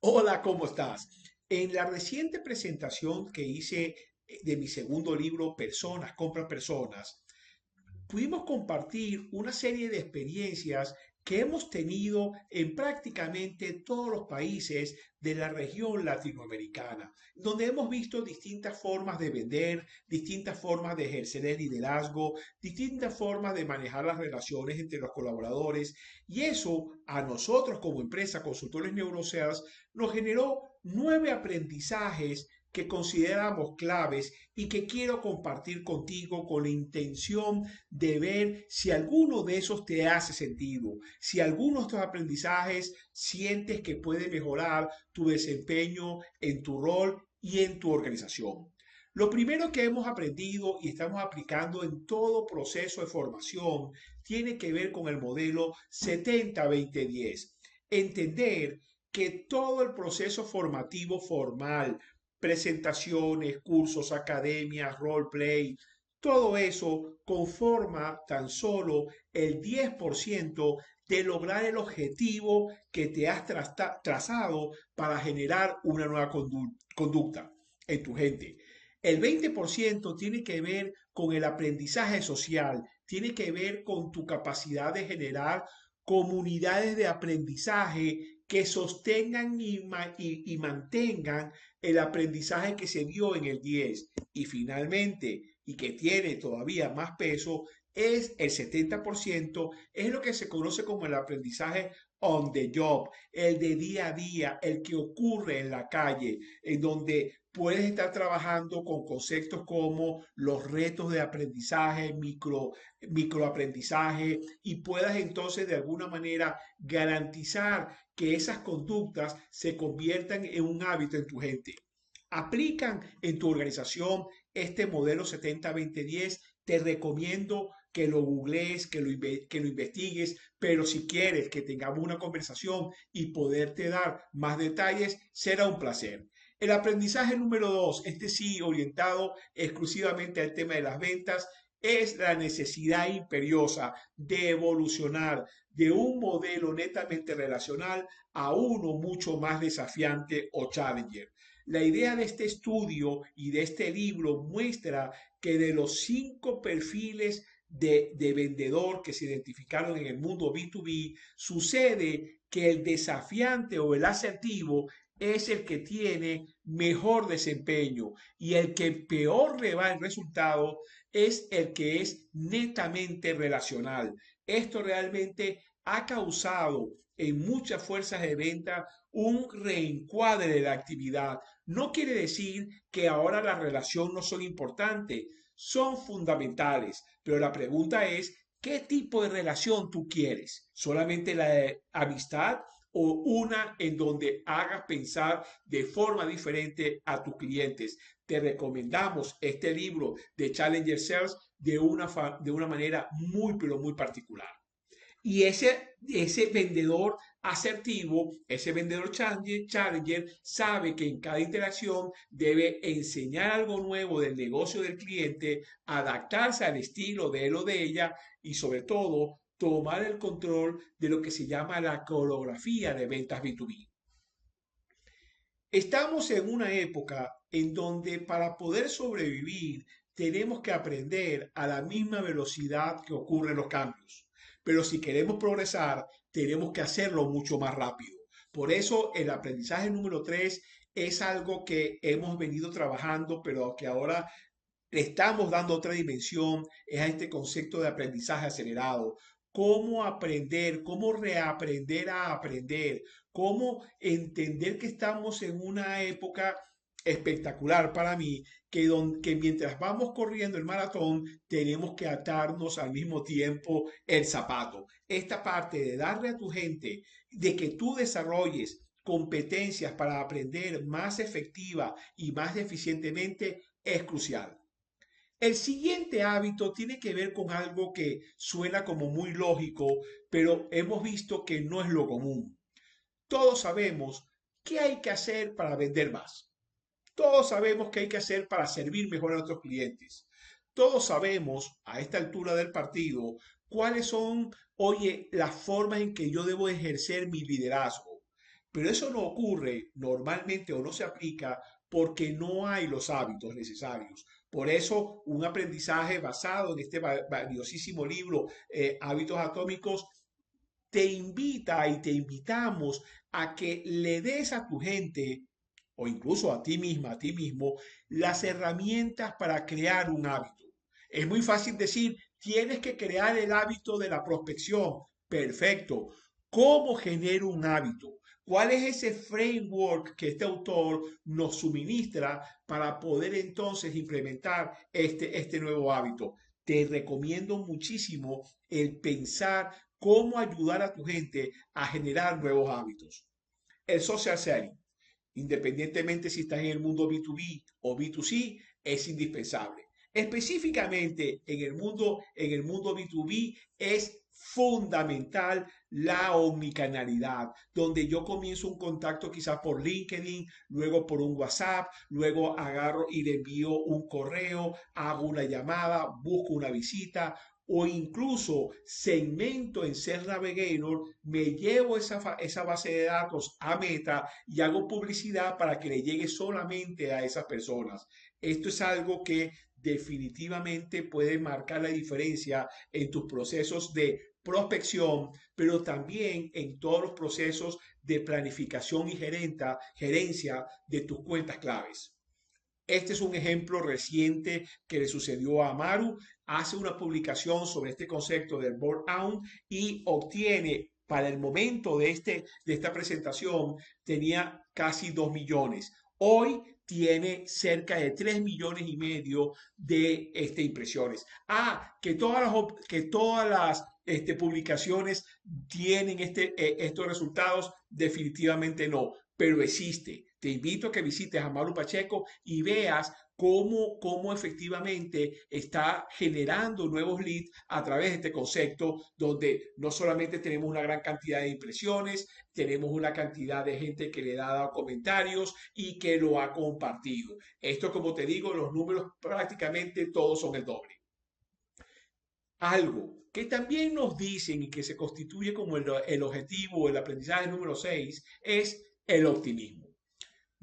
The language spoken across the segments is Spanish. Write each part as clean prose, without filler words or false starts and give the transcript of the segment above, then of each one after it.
Hola, ¿cómo estás? En la reciente presentación que hice de mi segundo libro, Personas compran personas, pudimos compartir una serie de experiencias que hemos tenido en prácticamente todos los países de la región latinoamericana, donde hemos visto distintas formas de vender, distintas formas de ejercer el liderazgo, distintas formas de manejar las relaciones entre los colaboradores, y eso a nosotros como empresa Consultores NeuroSales nos generó 9 aprendizajes que consideramos claves y que quiero compartir contigo con la intención de ver si alguno de esos te hace sentido, si alguno de estos aprendizajes sientes que puede mejorar tu desempeño en tu rol y en tu organización. Lo primero que hemos aprendido y estamos aplicando en todo proceso de formación tiene que ver con el modelo 70-20-10. Entender que todo el proceso formativo formal, presentaciones, cursos, academias, roleplay, todo eso conforma tan solo el 10% de lograr el objetivo que te has trazado para generar una nueva conducta en tu gente. El 20% tiene que ver con el aprendizaje social, tiene que ver con tu capacidad de generar comunidades de aprendizaje que sostengan y mantengan el aprendizaje que se dio en el 10. Y finalmente, y que tiene todavía más peso, es el 70%, es lo que se conoce como el aprendizaje on the job, el de día a día, el que ocurre en la calle, en donde puedes estar trabajando con conceptos como los retos de aprendizaje, microaprendizaje, y puedas entonces de alguna manera garantizar que esas conductas se conviertan en un hábito en tu gente. Aplican en tu organización este modelo 70-20-10, te recomiendo que lo googlees, que lo investigues, pero si quieres que tengamos una conversación y poderte dar más detalles, será un placer. El aprendizaje número 2, este sí orientado exclusivamente al tema de las ventas, es la necesidad imperiosa de evolucionar de un modelo netamente relacional a uno mucho más desafiante o challenger. La idea de este estudio y de este libro muestra que de los 5 perfiles de vendedor que se identificaron en el mundo B2B, sucede que el desafiante o el asertivo es el que tiene mejor desempeño y el que peor le va el resultado es el que es netamente relacional. Esto realmente ha causado en muchas fuerzas de venta un reencuadre de la actividad. No quiere decir que ahora las relaciones no son importantes, son fundamentales, pero la pregunta es, ¿qué tipo de relación tú quieres? ¿Solamente la de amistad o una en donde hagas pensar de forma diferente a tus clientes? Te recomendamos este libro de Challenger Sales de una manera muy, pero muy particular. Y ese vendedor asertivo, ese vendedor challenger, sabe que en cada interacción debe enseñar algo nuevo del negocio del cliente, adaptarse al estilo de él o de ella y sobre todo tomar el control de lo que se llama la coreografía de ventas B2B. Estamos en una época en donde para poder sobrevivir tenemos que aprender a la misma velocidad que ocurren los cambios. Pero si queremos progresar, tenemos que hacerlo mucho más rápido. Por eso el aprendizaje número 3 es algo que hemos venido trabajando, pero que ahora le estamos dando otra dimensión, es a este concepto de aprendizaje acelerado. Cómo aprender, cómo reaprender a aprender, cómo entender que estamos en una época espectacular para mí, que mientras vamos corriendo el maratón, tenemos que atarnos al mismo tiempo el zapato. Esta parte de darle a tu gente, de que tú desarrolles competencias para aprender más efectiva y más eficientemente, es crucial. El siguiente hábito tiene que ver con algo que suena como muy lógico, pero hemos visto que no es lo común. Todos sabemos qué hay que hacer para vender más. Todos sabemos qué hay que hacer para servir mejor a nuestros clientes. Todos sabemos a esta altura del partido cuáles son, oye, las formas en que yo debo ejercer mi liderazgo. Pero eso no ocurre normalmente o no se aplica porque no hay los hábitos necesarios. Por eso, un aprendizaje basado en este valiosísimo libro, Hábitos Atómicos, te invita y te invitamos a que le des a tu gente o incluso a ti misma, a ti mismo, las herramientas para crear un hábito. Es muy fácil decir, tienes que crear el hábito de la prospección. Perfecto. ¿Cómo genero un hábito? ¿Cuál es ese framework que este autor nos suministra para poder entonces implementar este nuevo hábito? Te recomiendo muchísimo el pensar cómo ayudar a tu gente a generar nuevos hábitos. El social selling, independientemente si estás en el mundo B2B o B2C, es indispensable. Específicamente en el mundo B2B es fundamental la omnicanalidad, donde yo comienzo un contacto quizás por LinkedIn, luego por un WhatsApp, luego agarro y le envío un correo, hago una llamada, busco una visita, o incluso segmento en Sales Navigator, me llevo esa base de datos a Meta y hago publicidad para que le llegue solamente a esas personas. Esto es algo que definitivamente puede marcar la diferencia en tus procesos de prospección, pero también en todos los procesos de planificación y gerencia de tus cuentas claves. Este es un ejemplo reciente que le sucedió a Amaru. Hace una publicación sobre este concepto del burnout y obtiene, para el momento de esta presentación, tenía casi 2 millones. Hoy tiene cerca de 3 millones y medio de impresiones. Que todas las publicaciones tienen estos resultados, definitivamente no, pero existe. Te invito a que visites a Maru Pacheco y veas cómo efectivamente está generando nuevos leads a través de este concepto, donde no solamente tenemos una gran cantidad de impresiones, tenemos una cantidad de gente que le ha dado comentarios y que lo ha compartido. Esto, como te digo, los números prácticamente todos son el doble. Algo que también nos dicen y que se constituye como el objetivo, el aprendizaje número 6, es el optimismo.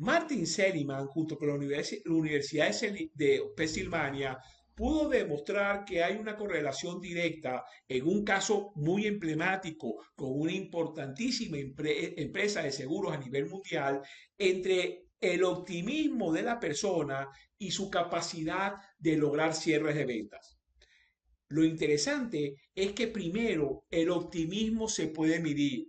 Martin Seligman, junto con la Universidad de Pensilvania, pudo demostrar que hay una correlación directa en un caso muy emblemático con una importantísima empresa de seguros a nivel mundial entre el optimismo de la persona y su capacidad de lograr cierres de ventas. Lo interesante es que primero el optimismo se puede medir.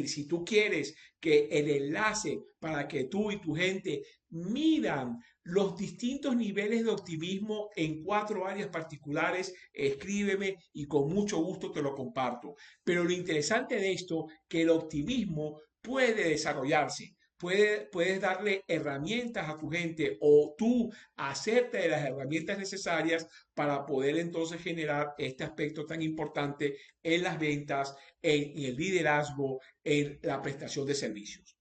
Si tú quieres que el enlace para que tú y tu gente midan los distintos niveles de optimismo en 4 áreas particulares, escríbeme y con mucho gusto te lo comparto. Pero lo interesante de esto, que el optimismo puede desarrollarse. Puedes darle herramientas a tu gente o tú hacerte de las herramientas necesarias para poder entonces generar este aspecto tan importante en las ventas, en el liderazgo, en la prestación de servicios.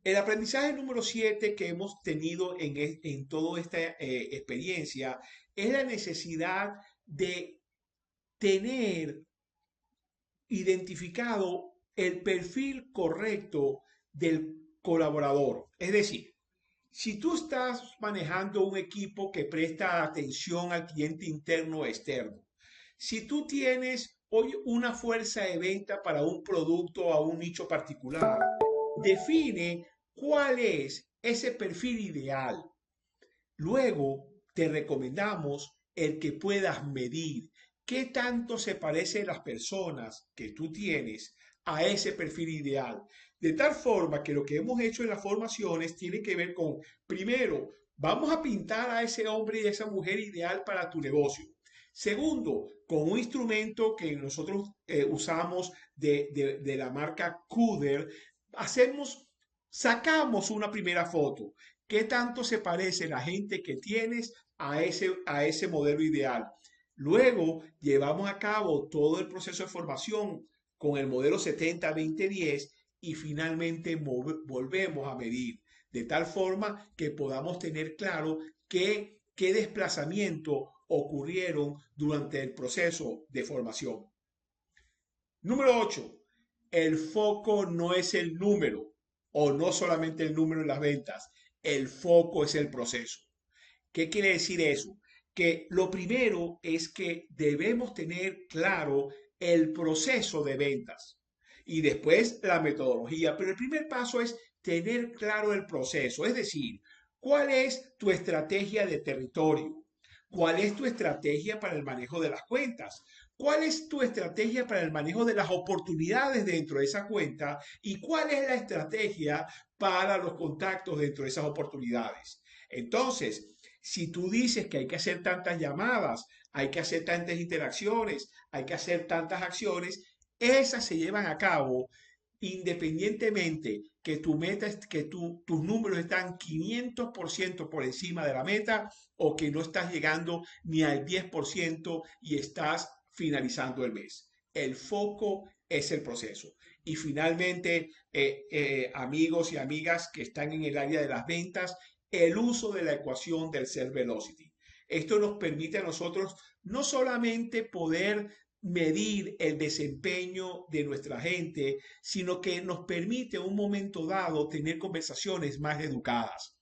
El aprendizaje número 7 que hemos tenido en toda esta experiencia es la necesidad de tener identificado el perfil correcto del colaborador. Es decir, si tú estás manejando un equipo que presta atención al cliente interno o externo, si tú tienes hoy una fuerza de venta para un producto a un nicho particular, define cuál es ese perfil ideal. Luego te recomendamos el que puedas medir qué tanto se parecen las personas que tú tienes a ese perfil ideal. De tal forma que lo que hemos hecho en las formaciones tiene que ver con, primero, vamos a pintar a ese hombre y a esa mujer ideal para tu negocio. Segundo, con un instrumento que nosotros usamos de la marca Cuder, sacamos una primera foto. ¿Qué tanto se parece la gente que tienes a ese modelo ideal? Luego llevamos a cabo todo el proceso de formación con el modelo 70-20-10 y finalmente volvemos a medir de tal forma que podamos tener claro qué desplazamiento ocurrieron durante el proceso de formación. Número 8. el foco no es el número o no solamente el número en las ventas, el foco es el proceso. ¿Qué quiere decir eso? Que lo primero es que debemos tener claro el proceso de ventas y después la metodología, pero el primer paso es tener claro el proceso, es decir, cuál es tu estrategia de territorio, cuál es tu estrategia para el manejo de las cuentas, cuál es tu estrategia para el manejo de las oportunidades dentro de esa cuenta y cuál es la estrategia para los contactos dentro de esas oportunidades. Entonces, si tú dices que hay que hacer tantas llamadas, hay que hacer tantas interacciones, hay que hacer tantas acciones, esas se llevan a cabo independientemente que tu meta, que tus números están 500% por encima de la meta o que no estás llegando ni al 10% y estás finalizando el mes. El foco es el proceso. Y finalmente, amigos y amigas que están en el área de las ventas, el uso de la ecuación del Sales Velocity. Esto nos permite a nosotros no solamente poder medir el desempeño de nuestra gente, sino que nos permite en un momento dado tener conversaciones más educadas.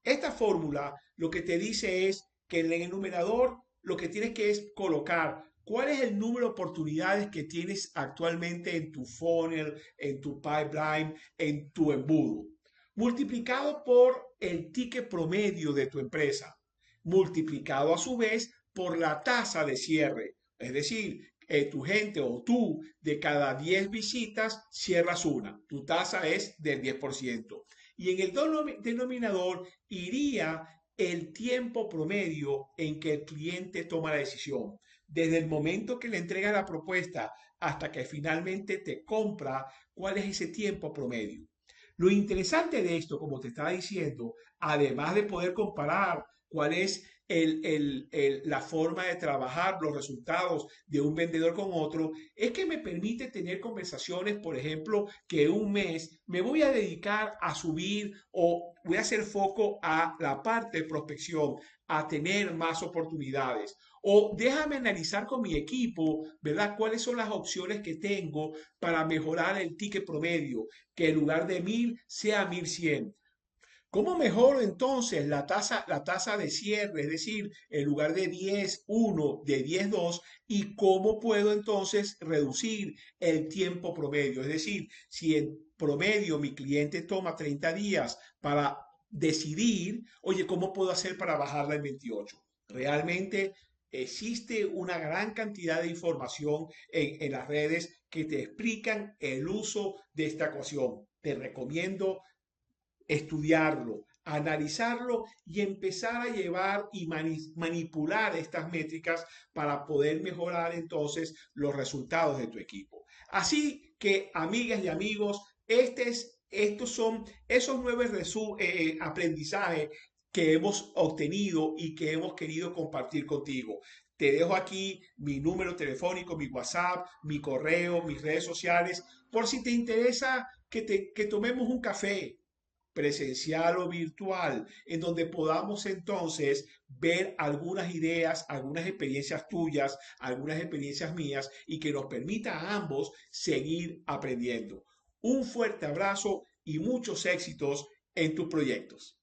Esta fórmula lo que te dice es que en el enumerador lo que tienes que es colocar cuál es el número de oportunidades que tienes actualmente en tu funnel, en tu pipeline, en tu embudo, multiplicado por el ticket promedio de tu empresa, multiplicado a su vez por la tasa de cierre. Es decir, tu gente o tú de cada 10 visitas cierras una. Tu tasa es del 10%. Y en el denominador iría el tiempo promedio en que el cliente toma la decisión. Desde el momento que le entrega la propuesta hasta que finalmente te compra, ¿cuál es ese tiempo promedio? Lo interesante de esto, como te estaba diciendo, además de poder comparar cuál es la forma de trabajar los resultados de un vendedor con otro, es que me permite tener conversaciones, por ejemplo, que un mes me voy a dedicar a subir o voy a hacer foco a la parte de prospección, a tener más oportunidades. O déjame analizar con mi equipo, ¿verdad? ¿Cuáles son las opciones que tengo para mejorar el ticket promedio? Que en lugar de 1000 sea 1100. ¿Cómo mejoro entonces la tasa de cierre? Es decir, en lugar de 10,1, de 10,2, y cómo puedo entonces reducir el tiempo promedio. Es decir, si en promedio mi cliente toma 30 días para decidir, oye, ¿cómo puedo hacer para bajarla en 28? Realmente existe una gran cantidad de información en las redes que te explican el uso de esta ecuación. Te recomiendo estudiarlo, analizarlo y empezar a llevar y manipular estas métricas para poder mejorar entonces los resultados de tu equipo. Así que, amigas y amigos, estos son esos nueve aprendizajes que hemos obtenido y que hemos querido compartir contigo. Te dejo aquí mi número telefónico, mi WhatsApp, mi correo, mis redes sociales, por si te interesa que tomemos un café presencial o virtual, en donde podamos entonces ver algunas ideas, algunas experiencias tuyas, algunas experiencias mías y que nos permita a ambos seguir aprendiendo. Un fuerte abrazo y muchos éxitos en tus proyectos.